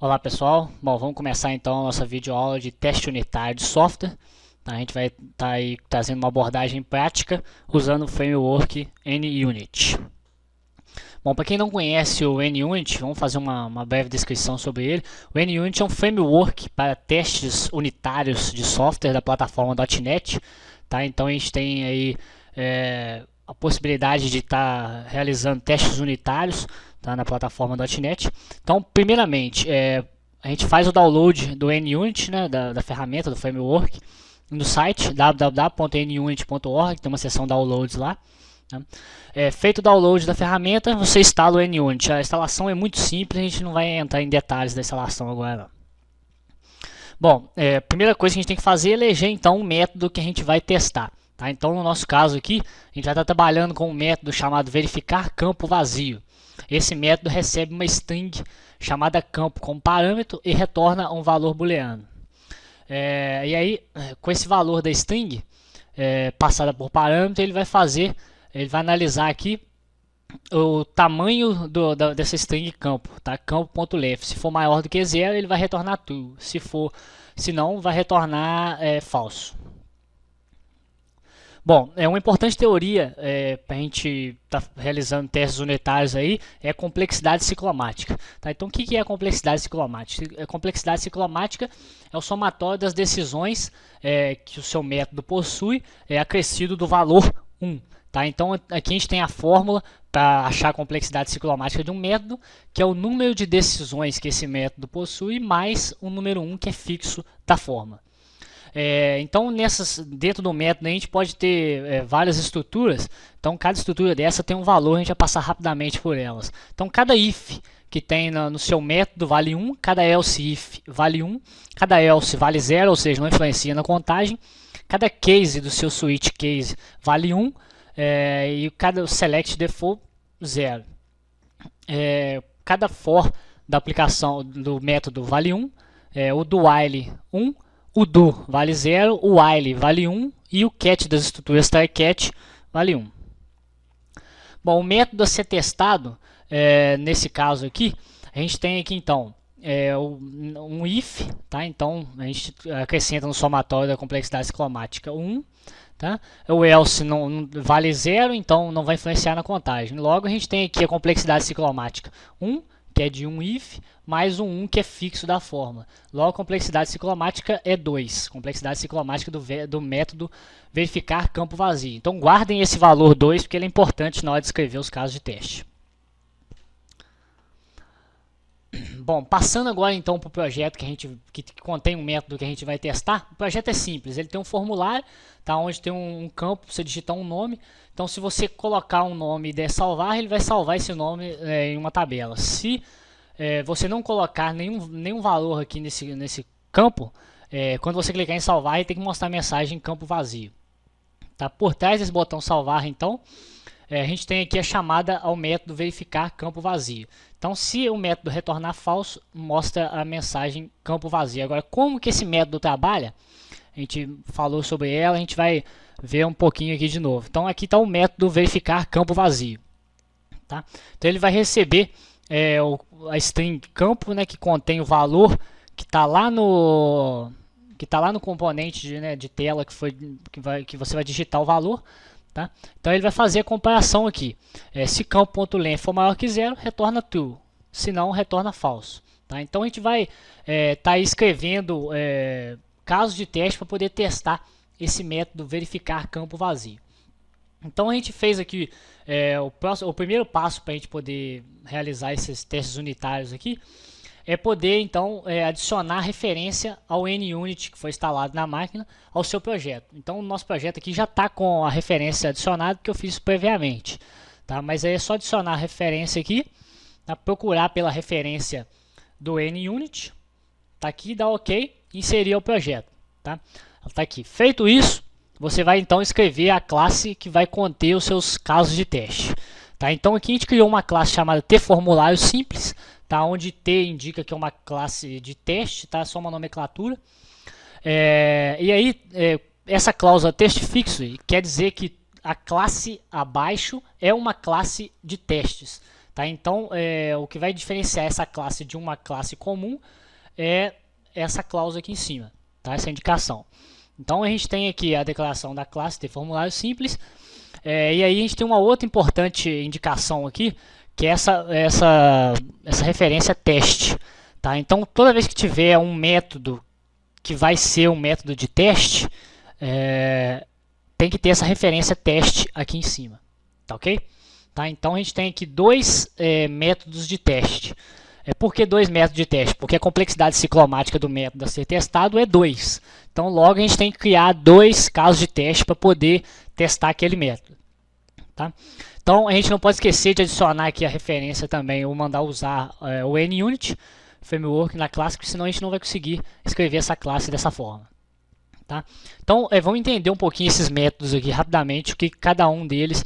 Olá pessoal, bom, vamos começar então a nossa videoaula de teste unitário de software. A gente vai estar aí trazendo uma abordagem prática usando o framework NUnit. Bom, para quem não conhece o NUnit, vamos fazer uma breve descrição sobre ele. O NUnit é um framework para testes unitários de software da plataforma .NET. Tá? Então a gente tem aí a possibilidade de estar realizando testes unitários, tá, na plataforma .NET. Então, primeiramente, a gente faz o download do NUnit, né, da ferramenta, do framework, no site www.nunit.org, tem uma seção downloads lá. Tá? Feito o download da ferramenta, você instala o NUnit. A instalação é muito simples, a gente não vai entrar em detalhes da instalação agora não. Bom, a primeira coisa que a gente tem que fazer é eleger então um método que a gente vai testar. Tá? Então, no nosso caso aqui, a gente vai estar trabalhando com um método chamado verificar campo vazio. Esse método recebe uma string chamada campo como parâmetro e retorna um valor booleano. E aí, com esse valor da string passada por parâmetro, ele vai analisar aqui o tamanho dessa string campo, tá? Campo.length. Se for maior do que 0, ele vai retornar true. Se não, vai retornar falso. Bom, uma importante teoria para a gente estar realizando testes unitários aí é a complexidade ciclomática. Tá? Então, o que é a complexidade ciclomática? A complexidade ciclomática é o somatório das decisões que o seu método possui, acrescido do valor 1. Tá? Então, aqui a gente tem a fórmula para achar a complexidade ciclomática de um método, que é o número de decisões que esse método possui, mais o número 1, que é fixo da forma. Então, dentro do método, a gente pode ter várias estruturas. Então, cada estrutura dessa tem um valor, a gente vai passar rapidamente por elas. Então, cada if que tem no seu método vale 1, cada else if vale 1, cada else vale 0, ou seja, não influencia na contagem. Cada case do seu switch case vale 1, e cada select default 0. Cada for da aplicação do método vale 1, o do while 1, o do vale 0, o while vale 1 e o cat das estruturas try-cat vale 1. Bom, o método a ser testado, nesse caso aqui, a gente tem aqui então um if, tá? Então a gente acrescenta no somatório da complexidade ciclomática 1. Tá? O else não vale 0, então não vai influenciar na contagem. Logo a gente tem aqui a complexidade ciclomática 1, que é de um if, mais um 1 que é fixo da forma. Logo a complexidade ciclomática é 2, complexidade ciclomática do método verificar campo vazio. Então guardem esse valor 2 porque ele é importante na hora de escrever os casos de teste. Bom, passando agora então para o projeto que contém um método que a gente vai testar. O projeto é simples, ele tem um formulário, tá, onde tem um campo para você digitar um nome. Então, se você colocar um nome e der salvar, ele vai salvar esse nome em uma tabela. Se você não colocar nenhum valor aqui nesse campo, quando você clicar em salvar, ele tem que mostrar a mensagem em campo vazio. Tá? Por trás desse botão salvar, então, a gente tem aqui a chamada ao método verificar campo vazio. Então, se o método retornar falso, mostra a mensagem campo vazio. Agora, como que esse método trabalha? A gente falou sobre ela, a gente vai ver um pouquinho aqui de novo. Então, aqui está o método verificar campo vazio. Tá? Então, ele vai receber a string campo, né, que contém o valor que está lá no componente de tela que você vai digitar o valor. Tá? Então ele vai fazer a comparação aqui. Se campo.length for maior que 0, retorna true. Se não, retorna falso. Tá? Então a gente vai estar escrevendo casos de teste para poder testar esse método verificar campo vazio. Então a gente fez aqui o primeiro passo para a gente poder realizar esses testes unitários aqui. É poder, então, adicionar referência ao NUnit que foi instalado na máquina ao seu projeto. Então, o nosso projeto aqui já está com a referência adicionada que eu fiz previamente. Tá? Mas aí é só adicionar a referência aqui, tá? Procurar pela referência do NUnit, tá aqui, dá OK, e inserir o projeto. Tá? Tá aqui. Feito isso, você vai então escrever a classe que vai conter os seus casos de teste. Tá? Então, aqui a gente criou uma classe chamada tFormulário simples, tá? Onde T indica que é uma classe de teste, tá? Só uma nomenclatura. E aí, essa cláusula teste fixo quer dizer que a classe abaixo é uma classe de testes. Tá? Então, o que vai diferenciar essa classe de uma classe comum é essa cláusula aqui em cima, tá? Essa indicação. Então, a gente tem aqui a declaração da classe de formulário simples, e aí a gente tem uma outra importante indicação aqui, que é essa referência teste. Tá? Então, toda vez que tiver um método que vai ser um método de teste, tem que ter essa referência teste aqui em cima. Tá ok? Tá? Então, a gente tem aqui dois métodos de teste. Por que dois métodos de teste? Porque a complexidade ciclomática do método a ser testado é 2. Então, logo, a gente tem que criar dois casos de teste para poder testar aquele método. Tá? Então, a gente não pode esquecer de adicionar aqui a referência também, ou mandar usar o NUnit Framework na classe, porque senão a gente não vai conseguir escrever essa classe dessa forma. Tá? Então, vamos entender um pouquinho esses métodos aqui rapidamente, o que cada um deles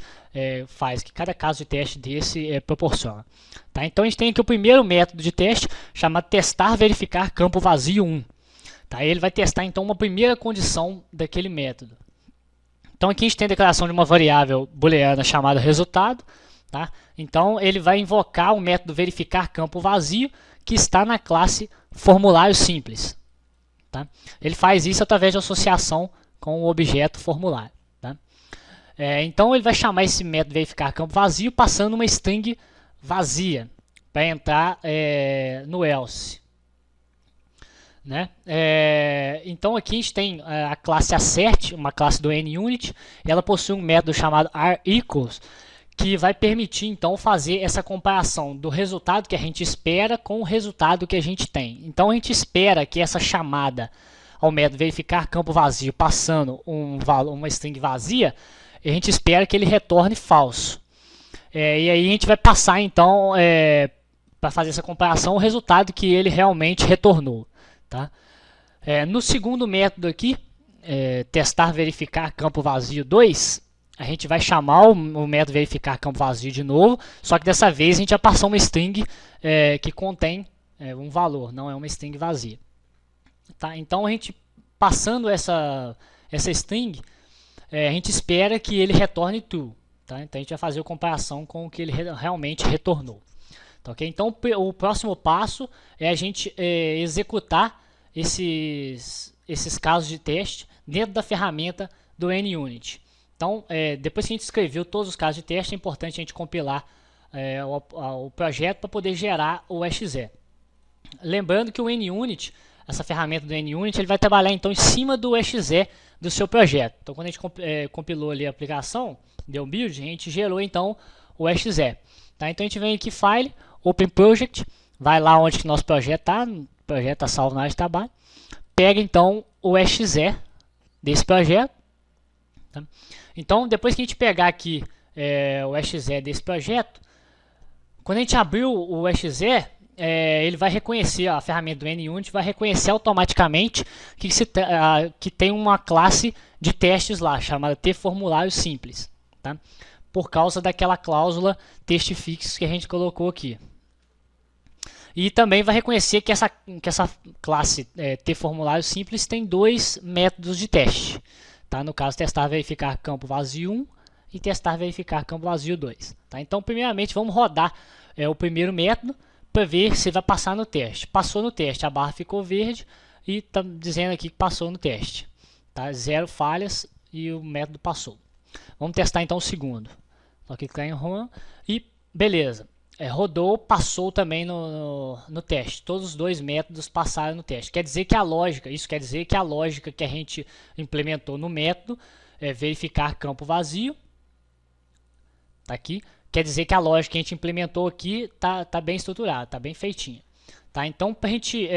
faz, que cada caso de teste desse proporciona. Tá? Então, a gente tem aqui o primeiro método de teste, chamado testar verificar campo vazio 1. Tá? Ele vai testar, então, uma primeira condição daquele método. Então, aqui a gente tem a declaração de uma variável booleana chamada resultado. Tá? Então, ele vai invocar o método verificar campo vazio, que está na classe formulário simples. Tá? Ele faz isso através de associação com o objeto formulário. Tá? Então, ele vai chamar esse método verificar campo vazio passando uma string vazia para entrar no else. Né? Então, aqui a gente tem a classe assert, uma classe do NUnit, e ela possui um método chamado arEquals, que vai permitir, então, fazer essa comparação do resultado que a gente espera com o resultado que a gente tem. Então, a gente espera que essa chamada ao método verificar campo vazio passando uma string vazia, a gente espera que ele retorne falso. E aí a gente vai passar, então, para fazer essa comparação, o resultado que ele realmente retornou. Tá? No segundo método aqui, testar verificar campo vazio 2, a gente vai chamar o método verificar campo vazio de novo, só que dessa vez a gente já passou uma string que contém um valor, não é uma string vazia. Tá? Então, a gente passando essa string, a gente espera que ele retorne true. Tá? Então, a gente vai fazer a comparação com o que ele realmente retornou. Tá, okay? Então, o próximo passo é a gente executar esses casos de teste dentro da ferramenta do NUnit. Então, depois que a gente escreveu todos os casos de teste, é importante a gente compilar o projeto para poder gerar o exe. Lembrando que o NUnit, essa ferramenta do NUnit, ele vai trabalhar então em cima do exe do seu projeto. Então, quando a gente compilou ali a aplicação, deu um build, a gente gerou então o exe. Tá? Então, a gente vem aqui, File, Open Project, vai lá onde que nosso projeto está, o projeto está salvo na área de trabalho, pega então o exe desse projeto. Tá? Então, depois que a gente pegar aqui o exe desse projeto, quando a gente abrir o exe, ele vai reconhecer, a ferramenta do NUnit vai reconhecer automaticamente que tem uma classe de testes lá, chamada tFormulário simples. Tá? Por causa daquela cláusula testFix que a gente colocou aqui. E também vai reconhecer que essa classe tFormulário simples tem dois métodos de teste. Tá? No caso, testar verificar campo vazio 1 e testar verificar campo vazio 2. Tá? Então, primeiramente, vamos rodar o primeiro método para ver se vai passar no teste. Passou no teste, a barra ficou verde e está dizendo aqui que passou no teste. Tá? 0 falhas e o método passou. Vamos testar então o segundo. Só clicar em Run e beleza. Rodou, passou também no teste. Todos os dois métodos passaram no teste. Quer dizer que isso quer dizer que a lógica que a gente implementou no método verificar campo vazio, tá aqui, quer dizer que a lógica que a gente implementou aqui tá bem estruturada, tá bem feitinha. Tá? Então, para a gente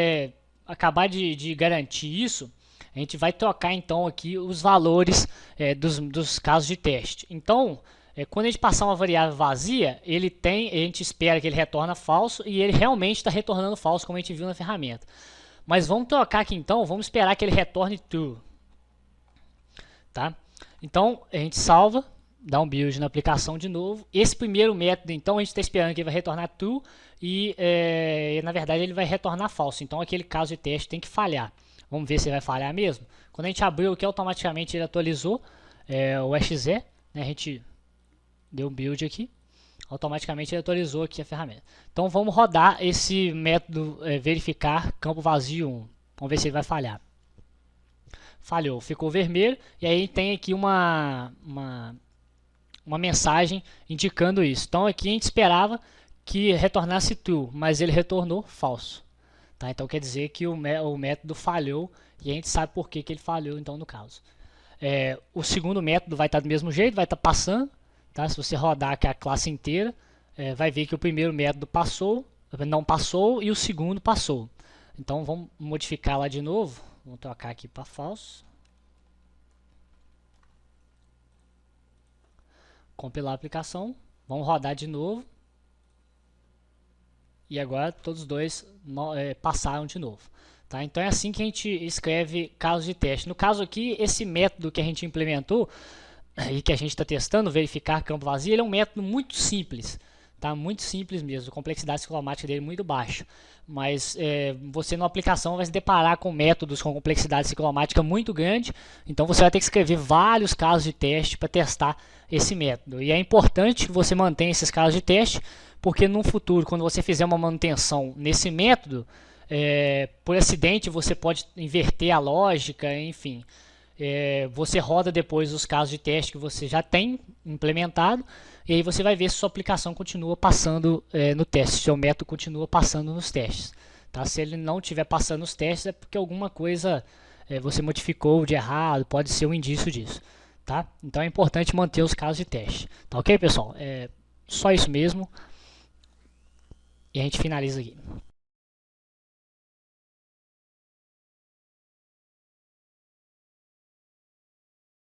acabar de garantir isso, a gente vai trocar então aqui os valores dos casos de teste. Então, quando a gente passar uma variável vazia, a gente espera que ele retorna falso e ele realmente está retornando falso, como a gente viu na ferramenta. Mas vamos trocar aqui então, vamos esperar que ele retorne true. Tá? Então, a gente salva, dá um build na aplicação de novo. Esse primeiro método, então, a gente está esperando que ele vai retornar true e, na verdade, ele vai retornar falso. Então, aquele caso de teste tem que falhar. Vamos ver se vai falhar mesmo. Quando a gente abriu aqui, automaticamente ele atualizou o exe. Né? A gente deu um build aqui. Automaticamente ele atualizou aqui a ferramenta. Então vamos rodar esse método verificar campo vazio 1. Vamos ver se ele vai falhar. Falhou, ficou vermelho e aí tem aqui uma mensagem indicando isso. Então aqui a gente esperava que retornasse true, mas ele retornou falso. Tá? Então quer dizer que o método falhou e a gente sabe por que ele falhou então no caso. O segundo método vai estar do mesmo jeito, vai estar passando. Tá? Se você rodar aqui a classe inteira, vai ver que o primeiro método não passou e o segundo passou. Então vamos modificar lá de novo. Vamos trocar aqui para falso. Compilar a aplicação. Vamos rodar de novo. E agora todos os dois passaram de novo. Tá? Então é assim que a gente escreve casos de teste. No caso aqui, esse método que a gente implementou e que a gente está testando, verificar campo vazio, ele é um método muito simples. Tá? Muito simples mesmo, a complexidade ciclomática dele é muito baixa. Mas você na aplicação vai se deparar com métodos com complexidade ciclomática muito grande, então você vai ter que escrever vários casos de teste para testar esse método. E é importante que você mantenha esses casos de teste, porque no futuro, quando você fizer uma manutenção nesse método, por acidente você pode inverter a lógica, enfim. Você roda depois os casos de teste que você já tem implementado e aí você vai ver se sua aplicação continua passando no teste, se seu método continua passando nos testes. Tá? Se ele não estiver passando nos testes é porque alguma coisa você modificou de errado, pode ser um indício disso. Tá? Então é importante manter os casos de teste. Tá ok, pessoal? Só isso mesmo e a gente finaliza aqui.